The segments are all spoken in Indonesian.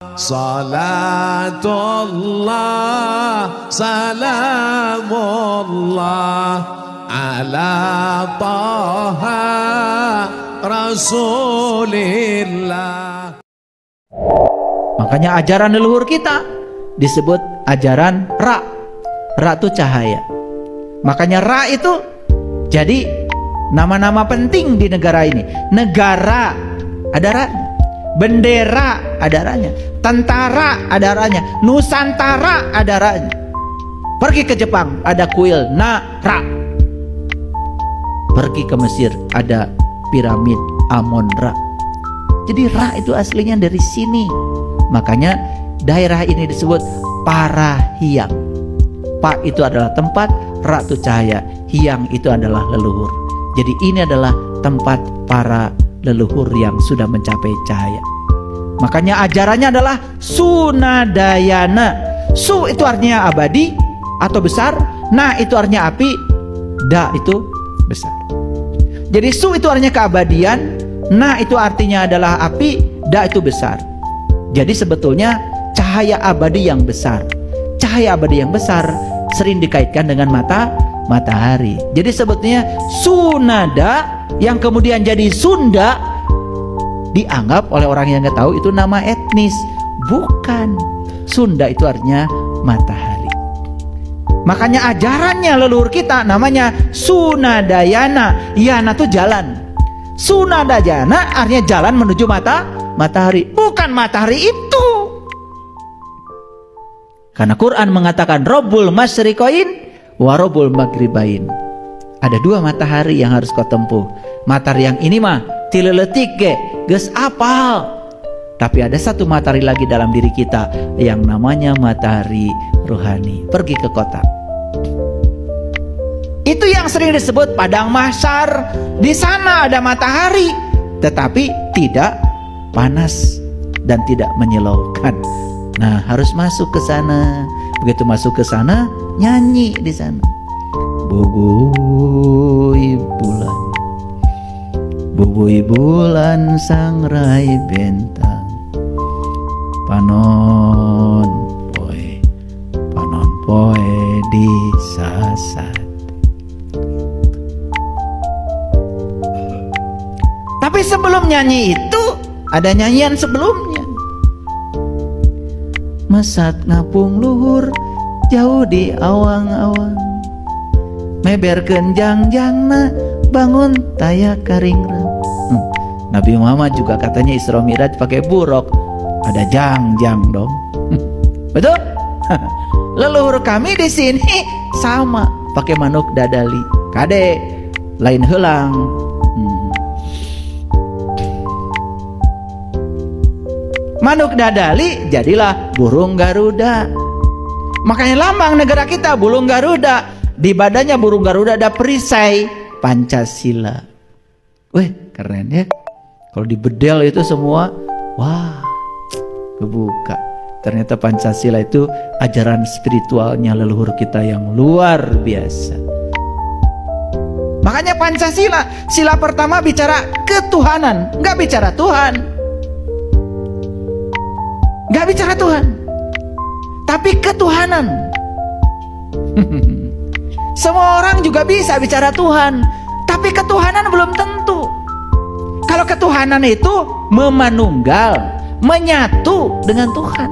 Salatullah salamullah ala taha rasulillah. Makanya ajaran leluhur kita disebut ajaran Ra. Ra itu cahaya. Makanya Ra itu jadi nama-nama penting di negara ini. Negara ada Ra, bendera ada Ra-nya, tentara ada Ra-nya, Nusantara ada Ra-nya. Pergi ke Jepang ada kuil Na-Ra. Pergi ke Mesir ada piramid Amon-Ra. Jadi Ra itu aslinya dari sini. Makanya daerah ini disebut Parahiang. Pa itu adalah tempat, Ra itu cahaya, Hiang itu adalah leluhur. Jadi ini adalah tempat para leluhur yang sudah mencapai cahaya. Makanya ajarannya adalah Sunadayana. Su itu artinya abadi atau besar, Na itu artinya api, Da itu besar. Jadi Su itu artinya keabadian, Na itu artinya adalah api, Da itu besar. Jadi sebetulnya cahaya abadi yang besar. Cahaya abadi yang besar sering dikaitkan dengan matahari. Jadi sebetulnya Sunada yang kemudian jadi Sunda dianggap oleh orang yang nggak tahu itu nama etnis. Bukan. Sunda itu artinya matahari. Makanya ajarannya leluhur kita namanya Sunadayana. Yana itu jalan. Sunadayana artinya jalan menuju matahari. Bukan matahari itu. Karena Quran mengatakan Rabbul Masyriqain wa Rabbul Maghribain. Ada dua matahari yang harus kau tempuh. Matahari yang ini mah tileletik geus apal. Tapi ada satu matahari lagi dalam diri kita yang namanya matahari rohani. Pergi ke kota. Itu yang sering disebut padang mahsyar. Di sana ada matahari, tetapi tidak panas dan tidak menyilaukan. Nah, harus masuk ke sana. Begitu masuk ke sana, nyanyi di sana. Bubui bulan, bubui bulan sangrai bentang, panon poe di sasat. Tapi sebelum nyanyi itu ada nyanyian sebelumnya. Mesat ngapung luhur jauh di awang-awang, meberkeun jangjangna bangun taya karingrang. Nabi Muhammad juga katanya Isra Mi'raj pakai buruk, ada jangjang dong. Betul? Leluhur kami di sini sama pakai manuk dadali. Kade lain helang. Manuk dadali jadilah burung Garuda. Makanya lambang negara kita burung Garuda. Di badannya burung Garuda ada perisai Pancasila. Wih, keren ya. Kalau di bedel itu semua, wah, kebuka. Ternyata Pancasila itu ajaran spiritualnya leluhur kita yang luar biasa. Makanya Pancasila, sila pertama bicara ketuhanan, nggak bicara Tuhan. Gak bicara Tuhan, tapi ketuhanan. Semua orang juga bisa bicara Tuhan, tapi ketuhanan belum tentu. Kalau ketuhanan itu memanunggal, menyatu dengan Tuhan.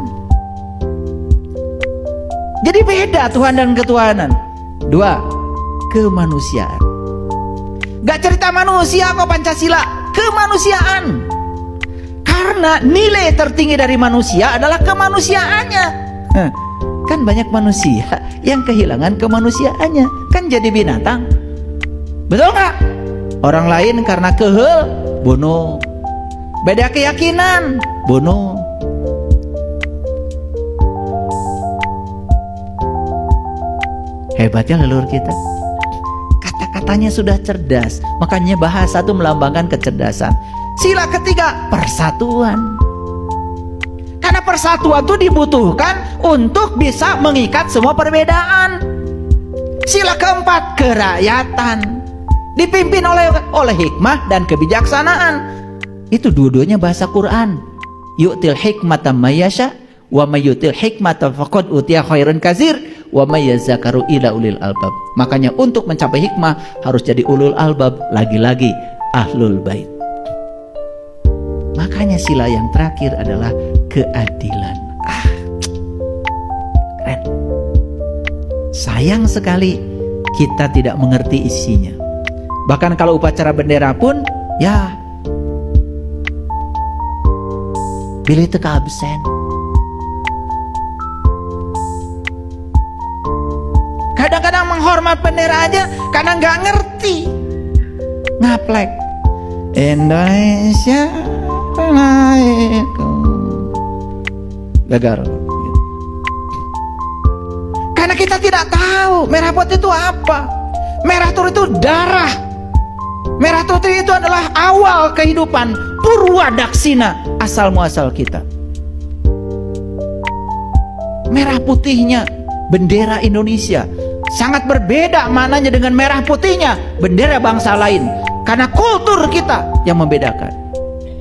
Jadi beda Tuhan dan ketuhanan. Dua, kemanusiaan. Gak cerita manusia kok Pancasila, kemanusiaan. Karena nilai tertinggi dari manusia adalah kemanusiaannya. Kan banyak manusia yang kehilangan kemanusiaannya, kan jadi binatang. Betul nggak? Orang lain karena kehel bunuh, beda keyakinan bunuh. Hebatnya leluhur kita, kata-katanya sudah cerdas. Makanya bahasa itu melambangkan kecerdasan. Sila ketiga, persatuan. Karena persatuan itu dibutuhkan untuk bisa mengikat semua perbedaan. Sila keempat, kerakyatan. Dipimpin oleh hikmah dan kebijaksanaan. Itu dua-duanya bahasa Quran. yu'til hikmata may yasha wa may yu'til hikmata faqad utiya khairan katsir wa may yazakaru ila ulil albab. Makanya untuk mencapai hikmah harus jadi ulul albab, lagi-lagi ahlul bait. Makanya sila yang terakhir adalah keadilan. Keren. Sayang sekali kita tidak mengerti isinya. Bahkan kalau upacara bendera pun ya pilih teka absen. Kadang-kadang menghormat bendera aja karena nggak ngerti. Ngaplek. Indonesia tanahku. Gagal. Karena kita tidak tahu merah putih itu apa. Merah putih itu darah. Merah putih itu adalah awal kehidupan, purwa daksina, asal muasal kita. Merah putihnya bendera Indonesia sangat berbeda maknanya dengan merah putihnya bendera bangsa lain, karena kultur kita yang membedakan.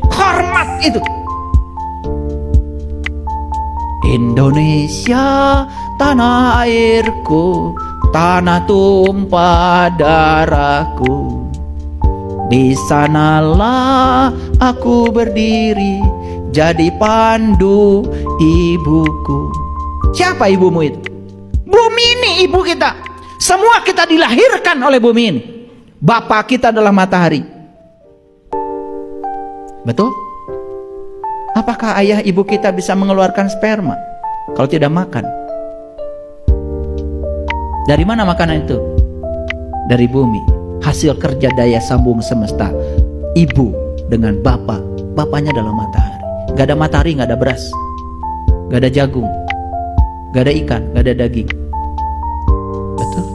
Hormat itu. Indonesia tanah airku, tanah tumpah darahku. Di sanalah aku berdiri jadi pandu ibuku. Siapa ibumu itu? Bumi ini ibu kita. Semua kita dilahirkan oleh bumi ini. Bapak kita adalah matahari. Betul? Apakah ayah ibu kita bisa mengeluarkan sperma kalau tidak makan? Dari mana makanan itu? Dari bumi. Hasil kerja daya sambung semesta. Ibu dengan bapak. Bapaknya adalah matahari. Gak ada matahari, gak ada beras, gak ada jagung, gak ada ikan, gak ada daging. Betul?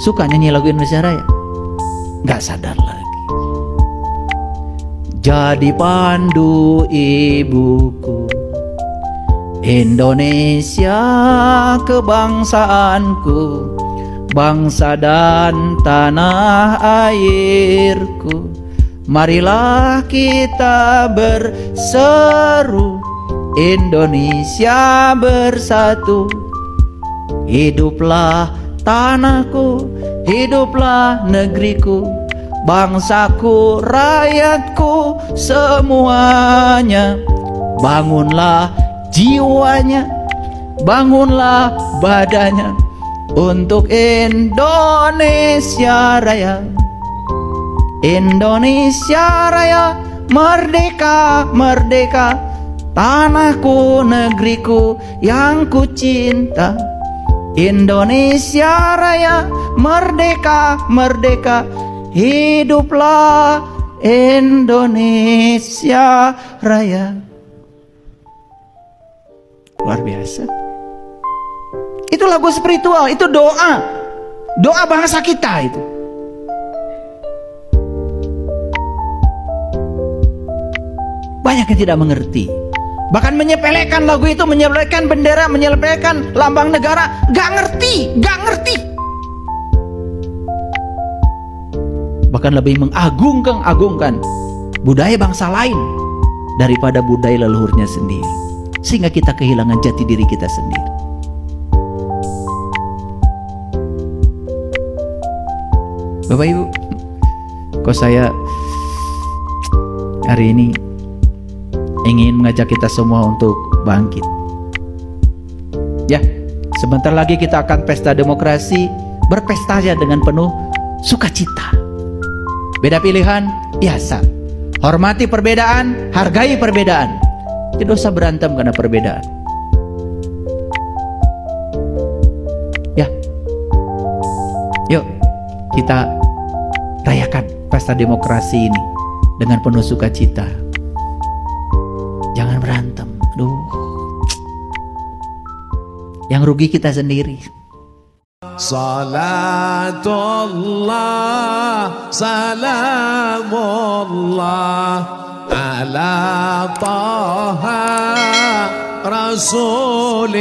Suka nyanyi lagu Indonesia Raya? Gak sadar lagi. Jadi pandu ibuku, Indonesia kebangsaanku, bangsa dan tanah airku. Marilah kita berseru, Indonesia bersatu. Hiduplah tanahku, hiduplah negeriku, bangsaku, rakyatku semuanya. Bangunlah jiwanya, bangunlah badannya untuk Indonesia Raya. Indonesia Raya, merdeka, merdeka, tanahku, negeriku yang ku cinta. Indonesia Raya, merdeka, merdeka, hiduplah Indonesia Raya. Luar biasa. Itu lagu spiritual, itu doa. Doa bangsa kita itu. Banyak yang tidak mengerti. Bahkan menyepelekan lagu itu, menyepelekan bendera, menyepelekan lambang negara. Gak ngerti, gak ngerti. Bahkan lebih mengagungkan budaya bangsa lain daripada budaya leluhurnya sendiri. Sehingga kita kehilangan jati diri kita sendiri. Bapak Ibu, kok saya hari ini ingin mengajak kita semua untuk bangkit. Ya, sebentar lagi kita akan pesta demokrasi, berpesta saja dengan penuh sukacita. Beda pilihan, biasa. Hormati perbedaan, hargai perbedaan. Tidak usah berantem karena perbedaan. Ya, yuk kita rayakan pesta demokrasi ini dengan penuh sukacita. Jangan berantem. Aduh. Yang rugi kita sendiri. Salatullah, salamullah ala taha Rasulillah.